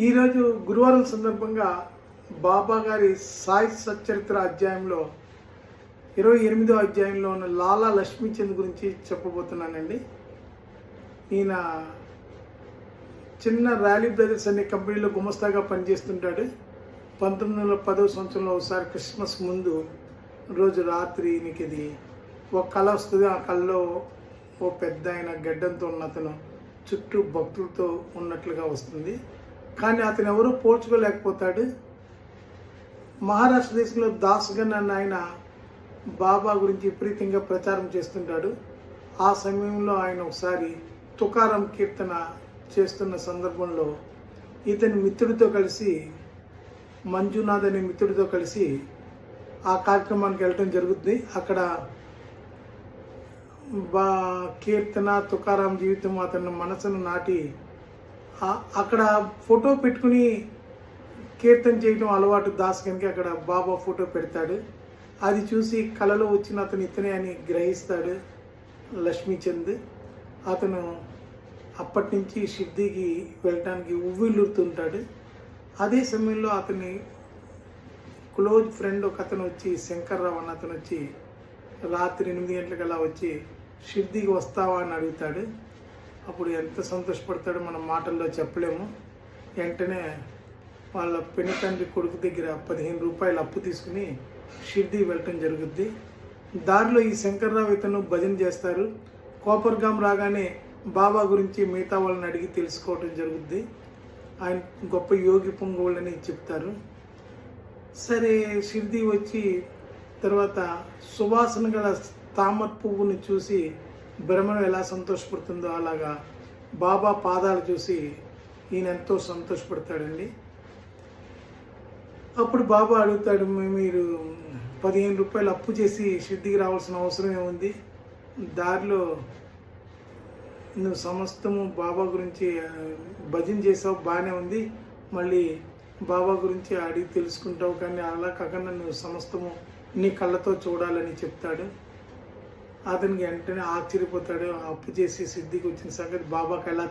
ఈరోజు గురువారం సందర్భంగా బాబా గారి సాయి సచ్చరిత్ర అధ్యాయంలో 28వ అధ్యాయంలో ఉన్న లాలా లక్ష్మీచంద్ గురించి చెప్పబోతున్నానండి. ఈయన చిన్న ర్యాలీ బ్రదర్స్ అనే కంపెనీలో గుమస్తాగా పనిచేస్తుంటాడు. 1910వ సంవత్సరంలో ఒకసారి క్రిస్మస్ ముందు రోజు రాత్రి ఈయనకి ఇది ఒక కళ వస్తుంది. ఆ కళలో ఓ పెద్ద ఆయన గడ్డంతో ఉన్న అతను చుట్టూ భక్తులతో ఉన్నట్లుగా వస్తుంది. కానీ అతను ఎవరూ పోల్చుకోలేకపోతాడు. మహారాష్ట్ర దేశంలో దాస్గన్ అన్న ఆయన బాబా గురించి విపరీతంగా ప్రచారం చేస్తుంటాడు. ఆ సమయంలో ఆయన ఒకసారి తుకారం కీర్తన చేస్తున్న సందర్భంలో ఇతని మిత్రుడితో కలిసి, మంజునాథ్ అనే మిత్రుడితో కలిసి ఆ కార్యక్రమానికి వెళ్ళటం జరుగుతుంది. అక్కడ కీర్తన తుకారాం జీవితం అతని మనసును నాటి అక్కడ ఫోటో పెట్టుకుని కీర్తన చేయడం అలవాటు దాస్గన్కి. అక్కడ బాబా ఫోటో పెడతాడు. అది చూసి కళలో వచ్చిన అతను ఇతనే అని గ్రహిస్తాడు లక్ష్మీచంద్. అతను అప్పటి నుంచి షిర్డీకి వెళ్ళటానికి ఉవ్విళ్ళూరుతుంటాడు. అదే సమయంలో అతని క్లోజ్ ఫ్రెండ్ ఒక అతను వచ్చి, శంకర్రావు అన్న అతను వచ్చి రాత్రి 8 గంటలకల్లా వచ్చి షిర్డీకి వస్తావా అని అడుగుతాడు. అప్పుడు ఎంత సంతోషపడతాడో మనం మాటల్లో చెప్పలేము. వెంటనే వాళ్ళ పెళ్లి తండ్రి కొడుకు దగ్గర 15 రూపాయలు అప్పు తీసుకుని షిర్డీ వెళ్ళటం జరుగుద్ది. దారిలో ఈ శంకర్రావు ఇతను భజన చేస్తారు. కోపర్గాం రాగానే బాబా గురించి మిగతా వాళ్ళని అడిగి తెలుసుకోవటం జరుగుద్ది. ఆయన గొప్ప యోగి పొంగోళ్ళని చెప్తారు. సరే, షిర్డీ వచ్చి తర్వాత సువాసన గల తామర పువ్వుని చూసి భ్రమణం ఎలా సంతోషపడుతుందో అలాగా బాబా పాదాలు చూసి ఈయన ఎంతో సంతోషపడతాడండి. అప్పుడు బాబా అడుగుతాడు, మీరు 15 రూపాయలు అప్పు చేసి షిర్డీకి రావాల్సిన అవసరం ఏముంది? దారిలో నువ్వు సమస్తము బాబా గురించి భజన చేసావు, బాగానే ఉంది. మళ్ళీ బాబా గురించి అడిగి తెలుసుకుంటావు, కానీ అలా కాకుండా నువ్వు సమస్తము నీ కళ్ళతో చూడాలని చెప్తాడు. అతనికి వెంటనే ఆశ్చర్యపోతాడు. అప్పు చేసి సిద్ధికి వచ్చిన సంగతి బాబాకి ఎలా